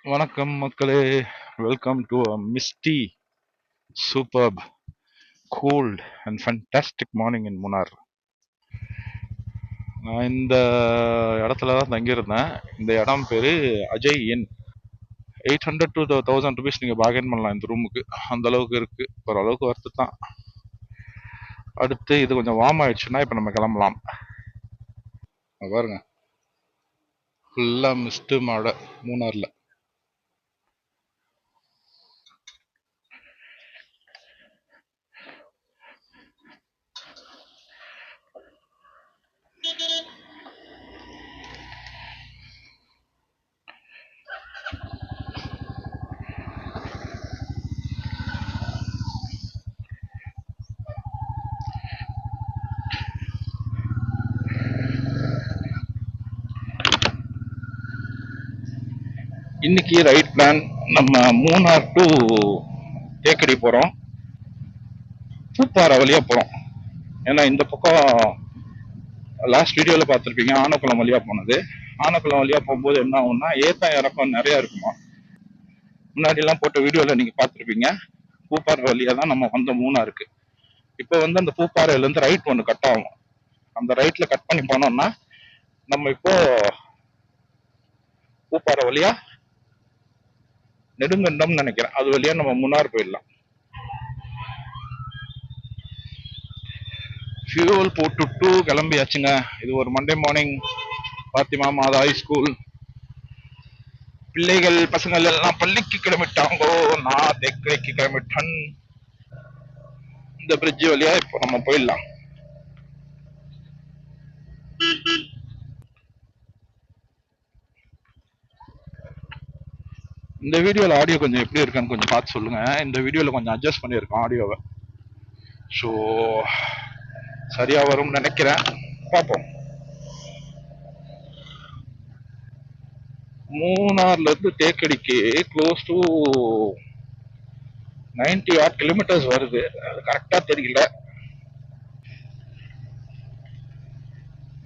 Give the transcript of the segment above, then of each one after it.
வணக்கம் மக்களே, welcome to a misty superb cold and fantastic morning in Munnar. நான் இந்த இடத்துல தான் தங்கியிருந்தேன். இந்த இடம் பேர் அஜய் இன். 800 to 1000 rupees நீங்கள் பார்கெயின் பண்ணலாம் இந்த ரூமுக்கு. அந்த அளவுக்கு இருக்கு, ஓரளவுக்கு ஒர்த்து தான். அடுத்து இது கொஞ்சம் வார்ம் ஆயிடுச்சுன்னா இப்போ நம்ம கிளம்பலாம். பாருங்க, ஃபுல்லாக மிஸ்ட்டு மழை மூணாரில். இன்னைக்கு ரைட் பிளான், நம்ம மூணார் டு தேக்கடி போகிறோம். பூப்பாறை வழியாக போகிறோம். ஏன்னா இந்த பக்கம் லாஸ்ட் வீடியோவில் பார்த்துருப்பீங்க, ஆனக்குளம் வழியாக போனது. ஆனக்குளம் வழியாக போகும்போது என்ன ஆகும்னா ஏத்தம் இறக்கம் நிறையா இருக்குமா. முன்னாடிலாம் போட்ட வீடியோவில் நீங்கள் பார்த்துருப்பீங்க. பூப்பாறை வழியாக தான் நம்ம வந்த மூணாருக்கு. இப்போ வந்து அந்த பூப்பாறையிலேருந்து ரைட் ஒன்று கட் ஆகும். அந்த ரைட்டில் கட் பண்ணி போனோம்னா நம்ம இப்போ பூப்பாறை வழியாக நெடுங்கண்டம்னு நினைக்கிறேன், அது வழியாக நம்ம மூணார் போயிடலாம். ஃபியூவல் போட்டுட்டு கிளம்பியாச்சுங்க. இது ஒரு மண்டே மார்னிங். பாத்திமா மாதா ஹை ஸ்கூல் பிள்ளைகள் பசங்கள் எல்லாம் பள்ளிக்கு கிளம்பிட்டாங்கோ. நான் தேக்கரைக்கு கிளம்பிட்டேன். இந்த பிரிட்ஜ் வழியா இப்போ நம்ம போயிடலாம். இந்த வீடியோவில் ஆடியோ கொஞ்சம் எப்படி இருக்குன்னு கொஞ்சம் பார்த்து சொல்லுங்க. இந்த வீடியோவில் கொஞ்சம் அட்ஜஸ்ட் பண்ணியிருக்கோம் ஆடியோவை. ஸோ சரியா வரும்னு நினைக்கிறேன், பார்ப்போம். மூணார்ல இருந்து தேக்கடிக்கு க்ளோஸ் டு 90 kilometers வருது. அது கரெக்டா தெரியல.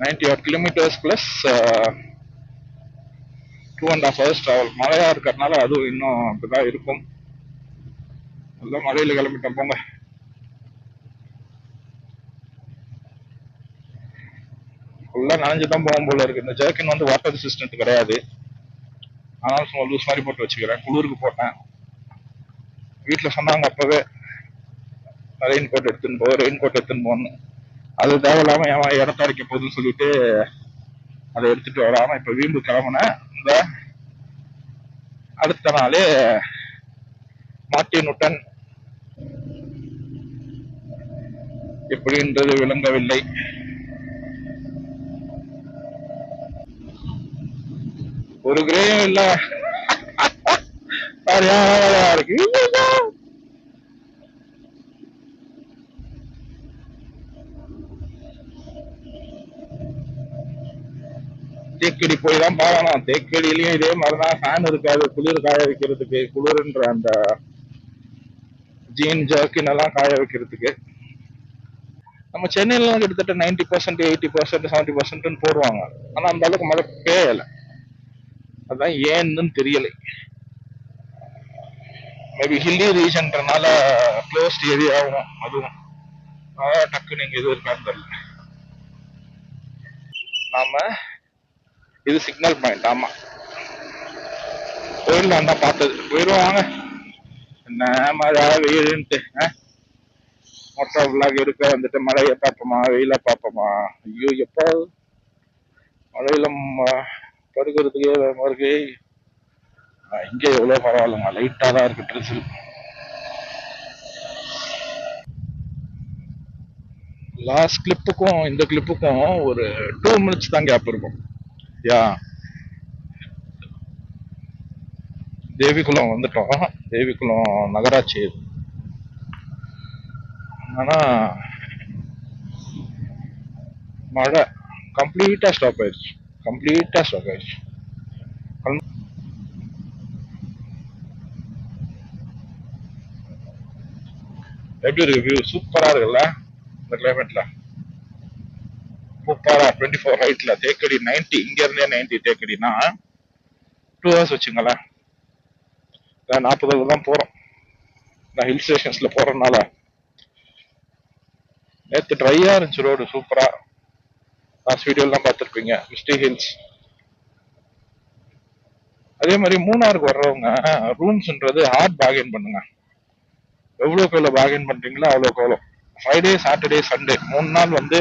90 kilometers பிளஸ் 2.5 hours டிராவல். மழையா இருக்கிறதுனால அதுவும் இன்னும் அப்படிதான் இருக்கும். எல்லாம் மழையில கிளம்பிட்டோம் போங்க. ஃபுல்லா நனைஞ்சுதான் போகும் போல இருக்கு. இந்த ஜர்க்கின் வந்து வாட்டர் ரெசிஸ்டன்ட் கிடையாது, ஆனால் சும்மா லூஸ் மாதிரி போட்டு வச்சுக்கிறேன். குளிருக்கு போட்டேன். வீட்டில் சொன்னாங்க அப்பவே ரெயின் கோட் எடுத்துன்னு போகணும். அது தேவையில்லாம என் இடத்த அரைக்க போகுதுன்னு சொல்லிட்டு அதை எடுத்துட்டு வராம இப்ப வீம்பு கிளம்புனேன். இந்த அடுத்த நாளே மாட்டினுட்டன். எப்படின்றது விளங்கவில்லை. ஒரு கிரேயும் இல்ல, இருக்கு. தேக்கடி போய் தான் பார்க்கணும். தேக்கடியிலயும் இதே மாதிரிதான், ஃபேன் இருக்காது. குளிர் காய வைக்கிறதுக்கு, குளிர்ன்ற அந்த ஜீன் ஜர்க்கின் எல்லாம் காய வைக்கிறதுக்கு. நம்ம சென்னையில கிட்டத்தட்ட 90%, 80%, 70% போடுவாங்க. ஆனா அந்த அளவுக்கு மழை பெய்யல. அதான் ஏன்னு தெரியலை. மேபி ஹில்லி ரீஜன்றனால க்ளோஸ்ட் ஏரியாவும் அதுவும் டக்குன்னு இங்க எதுவும் இருக்கான்னு தெரியல. நாம இது சிக்னல் பாயிண்ட். ஆமா, போயிடலாம் தான் பார்த்தது. போயிடுவாங்க. என்ன மழை வெயிலுன்ட்டு மொட்டை விளாக் எடுக்க வந்துட்டு மழையை பார்ப்போமா வெயில பார்ப்போமா. ஐயோ எப்போ மழையில படுக்கிறதுக்கே இருக்கு. இங்கே எவ்வளவு பரவாயில்லங்க, லைட்டா தான் இருக்கு ட்ரெஸ்ஸில். லாஸ்ட் கிளிப்புக்கும் இந்த கிளிப்புக்கும் ஒரு 2 minutes தான் கேப் இருக்கும். யா, தேவிக்குளம் வந்துட்டோம். தேவிக்குளம் நகராட்சி. ஆனா மழை கம்ப்ளீட்டா ஸ்டாப் ஆயிடுச்சு. எப்படி இருக்கு வியூ? சூப்பரா இருக்குல்ல இந்த கிளைமேட்ல. பூப்பாரா 24 ஹைட்ல தேக்கடி 90. இங்க இருந்தே 90 தேக்கடினா 2 hours வச்சுங்களேன். 40 தான் போறோம். நான் ஹில் ஸ்டேஷன்ஸ்ல போறதுனால. நேற்று ட்ரையா இருந்துச்சு ரோடு, சூப்பரா. லாஸ்ட் வீடியோலாம் பார்த்துருப்பீங்க, மிஸ்டி ஹில்ஸ். அதே மாதிரி மூணாருக்கு வர்றவங்க ரூம்ஸ்ன்றது ஹார்ட் பார்கெயின் பண்ணுங்க. எவ்வளோக்கு எவ்வளோ பார்கெயின் பண்றீங்களோ அவ்வளோக்கு எவ்வளோ. ஃப்ரைடே, சாட்டர்டே, சண்டே 3 நாள் வந்து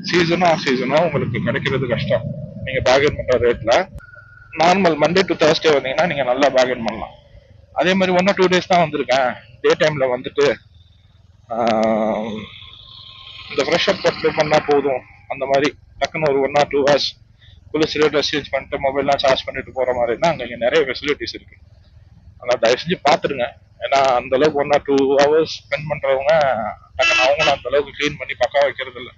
சீசனோ ஆஃப் சீசனோ உங்களுக்கு கிடைக்கிறது கஷ்டம் நீங்க பார்கெயின் பண்ற ரேட்ல. நார்மல் மண்டே டு தேர்ஸ்டே வந்தீங்கன்னா நீங்க நல்லா பார்கெயின் பண்ணலாம். அதே மாதிரி 1 or 2 days தான் வந்திருக்கேன், டே டைம்ல வந்துட்டு இந்த ஃப்ரெஷ் அப் பட்டு பண்ணா போதும். அந்த மாதிரி டக்குன்னு ஒரு 1 or 2 hours குளிச்சுட்டு ட்ரெஸ் சேஞ்ச் பண்ணிட்டு மொபைல்லாம் சார்ஜ் பண்ணிட்டு போற மாதிரினா அங்க இங்க நிறைய ஃபெசிலிட்டிஸ் இருக்கு. ஆனால் தயவு செஞ்சு பாத்துருங்க. ஏன்னா அந்த அளவுக்கு 1 or 2 hours ஸ்பெண்ட் பண்றவங்க டக்குன்னு அவங்களும் அந்த அளவுக்கு கிளீன் பண்ணி பக்கா வைக்கிறது இல்லை.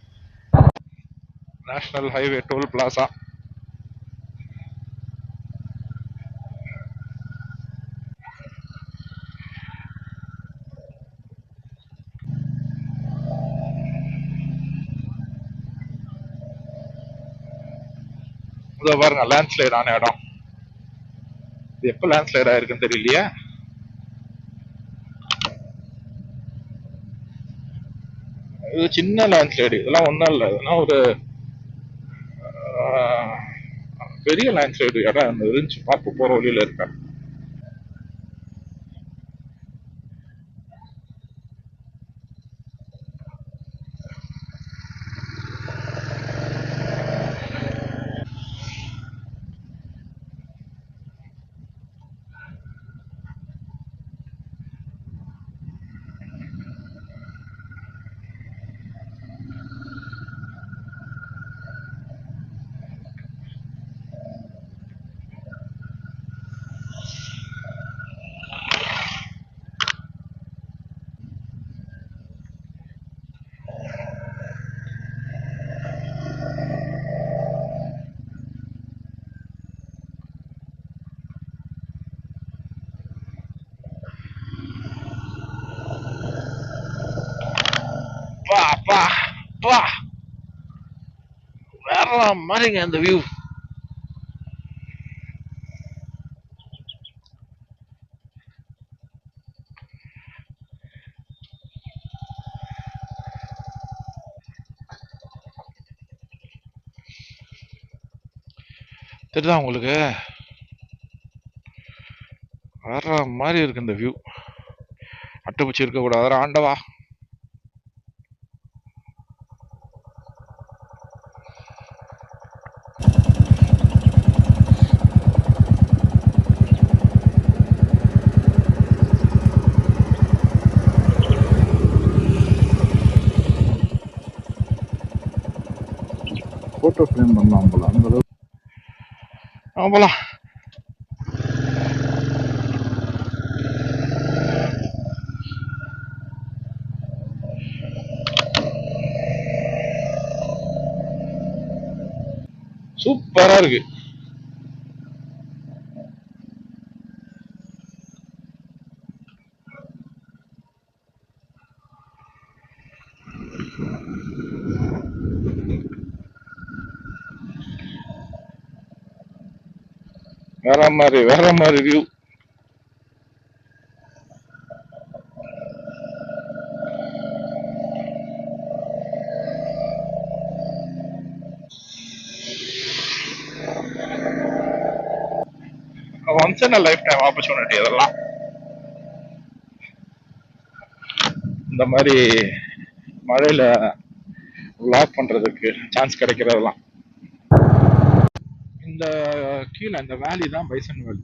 National highway toll plaza. இதோ பாருங்க, லேண்ட்ஸ்லைட் ஆன இடம். இது எப்ப லேண்ட்ஸ்லைட் ஆயிருக்குன்னு தெரியலையே. இது சின்ன லேண்ட்ஸ்லைடு, இதெல்லாம் ஒன்றும் இல்லை. இதெல்லாம் ஒரு பெரிய லேண்ட்ஸ்லைடு இடம் இருந்துச்சு. பார்க்க போற வழியில இருக்கேன். வேற மாதிரிங்க அந்த வியூ. தெரியுதா உங்களுக்கு? வேற மாதிரி இருக்கு இந்த வியூ. அட்டுப்பூச்சி இருக்க கூடாது ஆண்டவா. போட்டோ ஃப்ரேம் பண்ணலாம் போல, அந்த அளவுக்கு. போலாம். சூப்பரா இருக்கு. வேற மாதிரி view. Once in life time opportunity அதெல்லாம். இந்த மாதிரி மழையில வ்ளாக் பண்றதுக்கு சான்ஸ் கிடைக்கிறதெல்லாம். இந்த கீழே இந்த வேலி தான் பைசன் வேலி.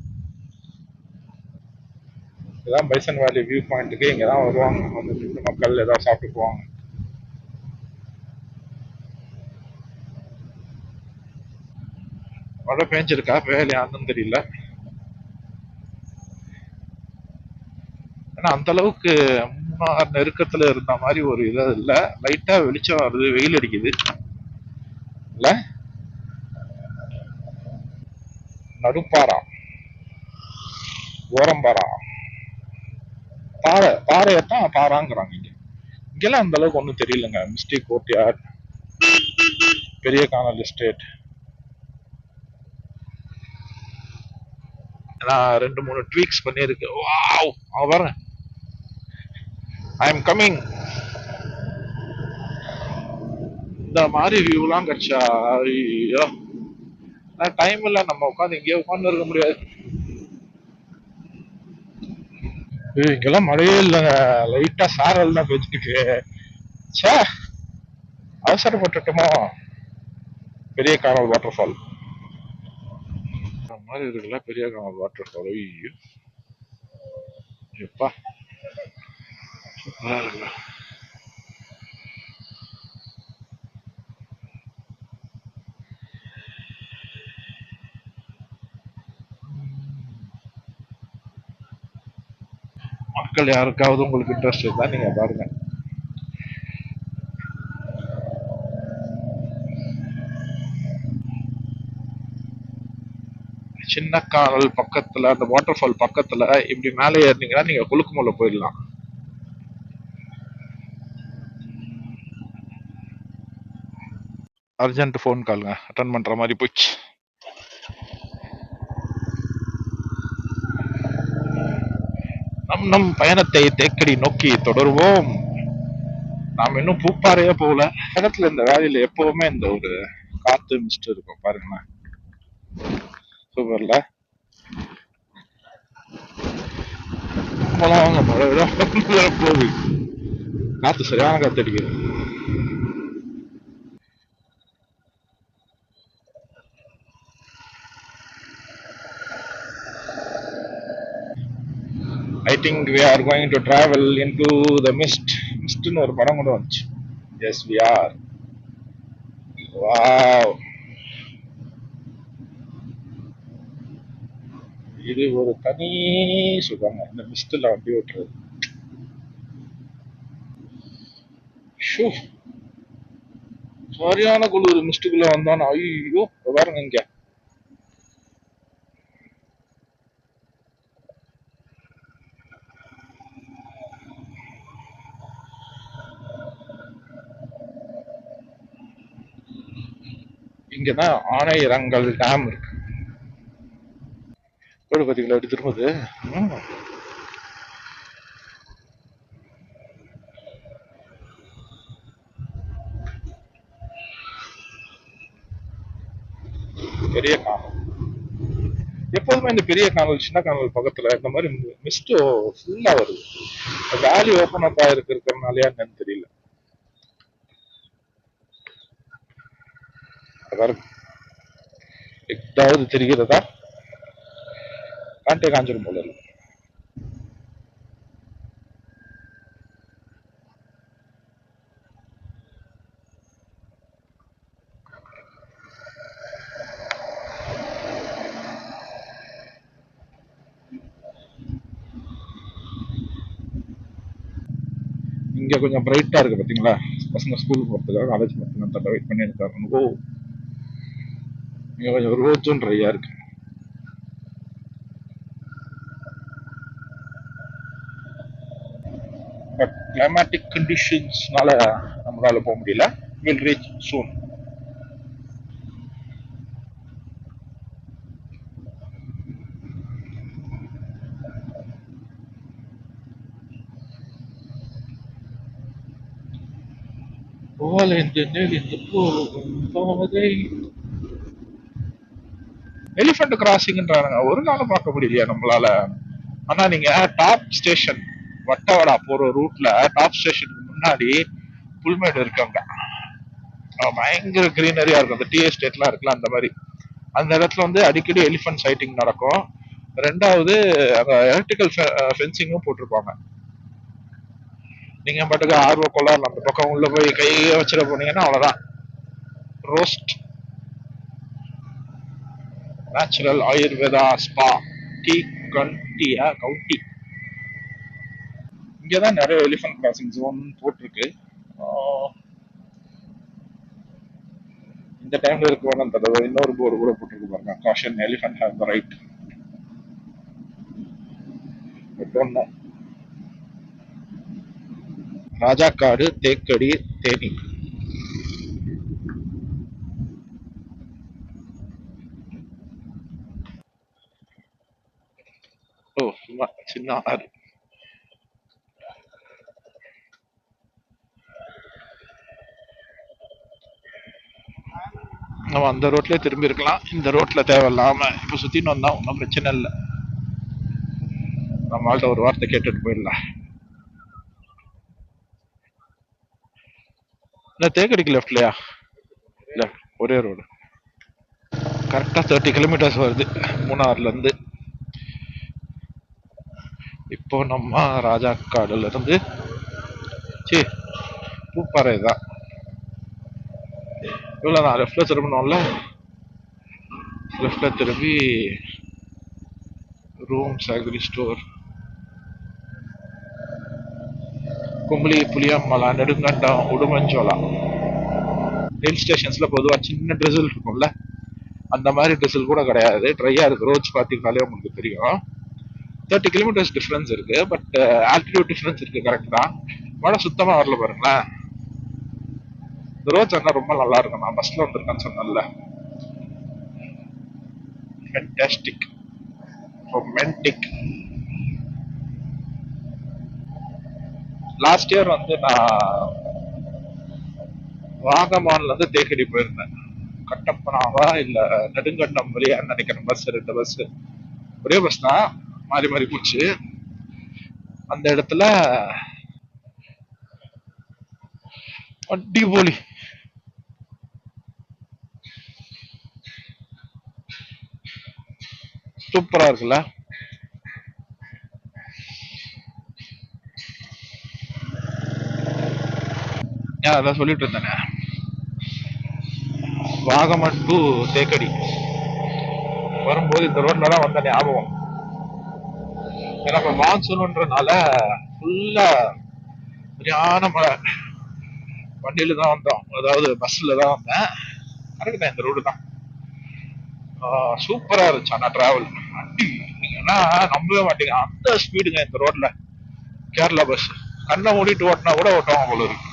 இதுதான் பைசன் வேலி வியூ பாயிண்ட்டுக்கு. இங்க தான் வருவாங்க வந்து மக்கள், ஏதாவது சாப்பிட்டு போவாங்க. மழை பெஞ்சிருக்கா வேலையான்னு தெரியல. ஏன்னா அந்த அளவுக்கு மூணார் நெருக்கத்துல இருந்த மாதிரி ஒரு இது இல்ல. லைட்டா வெளிச்சம் வருது, வெயில் அடிக்குது இல்ல. நடுப்பாரா, ஓரம்பாரா, பாறையத்தான் பாறாங்கிறாங்க. இங்கெல்லாம் அந்த அளவுக்கு ஒன்றும் தெரியலங்க. மிஸ்டி கோர்ட்யார்ட், பெரிய கானல் எஸ்டேட், நான் 2 3 ட்வீக்ஸ் பண்ணிருக்கு. வாவ், வரேன். I am coming. இந்த மாதிரி வியூலாம் கிடைச்சா ஐயோ, டைம் இல்ல, நம்ம உட்காந்து இங்கேயே உட்காந்து இருக்க முடியாது. இங்கெல்லாம் மழையே இல்லைங்க, லைட்டா சாரல் தான் பெஞ்சிருக்கு. சே, அவசரப்பட்டுட்டோமோ. பெரிய கானல் வாட்டர் ஃபால் மாதிரி இருக்குல்ல, பெரிய கானல் வாட்டர் ஃபால். ஐயோ எப்பா, சூப்பரா இருக்குல்ல. மக்கள் யாருக்காவது உங்களுக்கு இன்ட்ரெஸ்ட் இருந்தா நீங்க பாருங்க. சின்ன கானல் பக்கத்துல, அந்த வாட்டர் ஃபால் பக்கத்துல இப்படி மேலே ஏறினீங்கன்னா நீங்க குலுக்குமலை போயிடலாம். அர்ஜென்ட் ஃபோன் காலுங்க, அட்டன் பண்ற மாதிரி போச்சு. நம் பயணத்தை தேக்கடி நோக்கி தொடருவோம். நாம் இன்னும் பூப்பாறையே போகல. இடத்துல இந்த வேலையில எப்பவுமே இந்த ஒரு காத்து மிஸ்ட் இருக்கும் பாருங்களேன். சூப்பர்ல. வாங்க, மழை போகுது, காத்து சரியான காத்து அடிக்குது. I think we are going to travel into the mist. மிஸ்ட்னு ஒரு படம் கூட வந்துச்சு. Yes, we are. Wow. இது ஒரு தனி சுகங்க, இந்த மிஸ்ட்ல வண்டி ஓட்டுறது. ஷூ, சரியான குளிர். மிஸ்டுக்குள்ள வந்தானா ஐயோ, பாருங்க இங்க. இங்கதான் ஆனையிரங்கல் டேம் இருக்கு. பார்த்தீங்களா எப்படி திரும்புது. பெரிய கானல். எப்போதுமே இந்த பெரிய கானல் சின்ன கானல் பக்கத்துல இந்த மாதிரி மிஸ்ட் ஃபுல்லா வருது. வேலி ஓபன் அப் இருக்கிறதுனாலயா என்னன்னு தெரியல. ஏதாவது தெரிகிறதா? காண்டே காஞ்சிரும் போல இருக்கு. இங்க கொஞ்சம் பிரைட்டா இருக்கு பாத்தீங்களா, பசங்க ஸ்கூலுக்கு போறதுக்காக காலேஜ் மட்டும் தட்ட வெயிட் பண்ணி இருக்காங்க. ஓ, இங்க கொஞ்சம் ரோட்ஸும் ட்ரையா இருக்கு. பட் கிளைமேட்டிக் கண்டிஷன்ஸ்னால நம்மளால போக முடியல. Will reach soon. எலிபென்ட் கிராசிங்ன்றாங்க, ஒரு நாளும் பார்க்க முடியலையா நம்மளால? ஆனா நீங்க டாப் ஸ்டேஷன் வட்டவடா போற ரூட்ல டாப் ஸ்டேஷனுக்கு முன்னாடி புல்மேடு இருக்காங்க, பயங்கர கிரீனரியா இருக்கும். அந்த டீ எஸ்டேட்லாம் இருக்குல்ல, அந்த மாதிரி அந்த இடத்துல வந்து அடிக்கடி எலிஃபென்ட் சைட்டிங் நடக்கும். ரெண்டாவது அங்க எலக்ட்ரிக்கல் ஃபென்சிங்கும் போட்டிருப்பாங்க. நீங்க பாட்டுக்கு ஆர்வ கொள்ளார் அந்த பக்கம் உள்ள போய் கையை வச்சிட போனீங்கன்னா அவ்வளவுதான். ரோஸ்ட் நேச்சுரல் ஆயுர்வேதா ஸ்பா டீ கண்டியா கவுட்டி. இங்கதான் நிறைய எலிஃபென்ட் கிராசிங் ஜோன் போட்டிருக்கு. இந்த டைம்ல இருக்க வேணும் தடவை இன்னொரு போர்டு கூட போட்டிருக்கு பாருங்க, caution elephant have the right. Rajakkad Thekkady Theni. சும்மா சின்ன ஆறு. நம்ம அந்த ரோட்லயே திரும்பி இருக்கலாம், இந்த ரோட்ல தேவையில்லாம இப்ப சுத்தின்னு வந்தா ஒன்றும் பிரச்சனை இல்லை. நம்மள்ட்ட ஒரு வார்த்தை கேட்டுட்டு போயிடலாம். இல்லை தேக்கடிக்கு லெஃப்ட்லையா? இல்லை, ஒரே ரோடு. கரெக்டாக 30 கிலோமீட்டர்ஸ் வருது மூணாறுலேருந்து. இப்போ நம்ம ராஜாக்காடுல இருந்து பூப்பாறை தான். இவ்வளோதான், லெஃப்ட்ல திரும்பணும்ல. லெஃப்ட்ல திரும்பி rooms, agri store, கும்பலி, புளியம்மலா, Nedumkandam, உடுமஞ்சோலா. Hill ஸ்டேஷன்ஸ்ல பொதுவாக சின்ன ட்ரிசில் இருக்கும்ல, அந்த மாதிரி ட்ரிசில் கூட கிடையாது. ட்ரையா இருக்கு. ரோட்ஸ் பார்த்தீங்கனாலே உங்களுக்கு தெரியும். 30 கிலோமீட்டர்ஸ் டிஃபரன்ஸ் இருக்கு. பட் ஆல்டிடியூட் டிஃபரன்ஸ் இருக்கு. கரெக்ட் தான். மழை சுத்தமா வரல பாருங்களேன். இந்த ரோட்ஸ் எல்லாம் ரொம்ப நல்லா இருக்கும். நான் பஸ்ல வந்திருக்கேன்னு சொன்னேன்ல. Fantastic, romantic. லாஸ்ட் இயர் வந்து நான் வாகமான்ல இருந்து தேக்கடி போயிருந்தேன். கட்டப்பனாவா இல்ல நெடுங்கண்டம் வழியான்னு நினைக்கிறேன். பஸ், 2 பஸ், ஒரே பஸ் தான், மாறி மாறி போச்சு. அந்த இடத்துல அடிபொலி. சூப்பரா இருக்குல்ல. அதான் சொல்லிட்டு இருந்தேனே, வாகமன் டு தேக்கடி வரும்போது இந்த ரோட்ல தான் வந்த ஞாபகம். ஏன்னா இப்ப மான்சூன்ன்றனால ஃபுல்லா சரியான மழை. வண்டியில தான் வந்தோம், அதாவது பஸ்ல தான் வந்தேன். கரெக்ட், இந்த ரோடு தான். சூப்பரா இருந்துச்சு. ஆனா டிராவல் நீங்கன்னா நம்பவே மாட்டீங்க, அந்த ஸ்பீடுங்க இந்த ரோட்ல. கேரளா பஸ் கண்ணை மூடிட்டு ஓட்டினா கூட ஓட்டுவாங்க போல இருக்கு.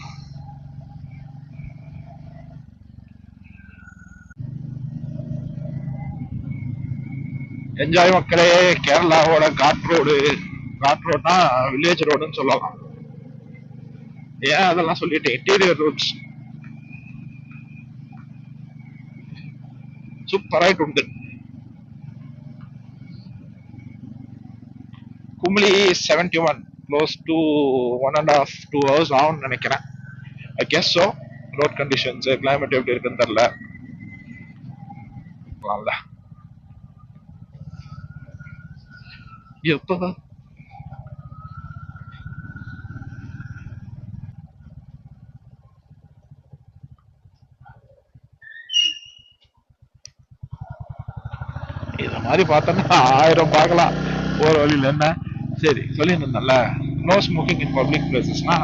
என்ஜாய் மக்களே. கேரளாவோட காட் ரோடுனா வில்லேஜ் ரோடுன்னு சொல்லலாம். ஏன் அதெல்லாம் சொல்லிட்டு, இன்டீரியர் ரோட்ஸ் சூப்பராயிட்டு உண்டு. கும்ளி 71, க்ளோஸ் டு 1.5 2 hours ஆகும்னு நினைக்கிறேன். I guess so. Road conditions, climate எப்படி இருக்குன்னு தெரியல. எப்போ இத மாதிரி பார்த்தோம்னா 1000 பார்க்கலாம் போற வழியில. என்ன சரி சொல்லியிருந்தேன்ல, நோ ஸ்மோக்கிங் இன் பப்ளிக் பிளேசஸ்னா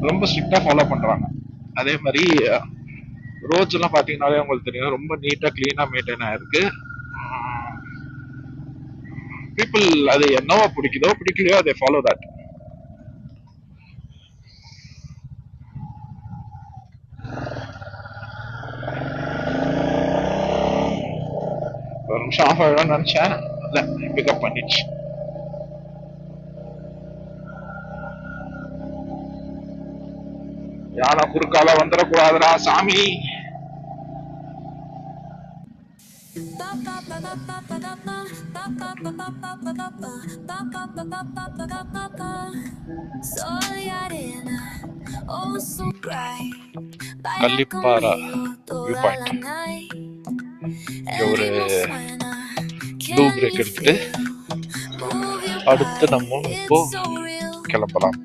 ரொம்ப ஸ்ட்ரிக்டா ஃபாலோ பண்றாங்க. அதே மாதிரி ரோட்ஸ் எல்லாம் பாத்தீங்கன்னாலே உங்களுக்கு தெரியும், ரொம்ப நீட்டா கிளீனா மெயின்டைன் ஆயிருக்கு. பீப்புள் அது என்னவோ பிடிக்குதோ பிடிக்கலையோ அதை ஃபாலோ தட். ஒரு நிமிஷம் ஆஃப் ஆகிடும் நினைச்சேன், பிக்கப் பண்ணிடுச்சு. யானை குறுக்கால வந்துடக்கூடாதுடா சாமி. கள்ளிப்பாரா வியூ பாயிண்ட். ஒரு ப்ளூ பிரேக் எடுத்துட்டு அடுத்து நம்ம இப்போ கிளம்பலாம்.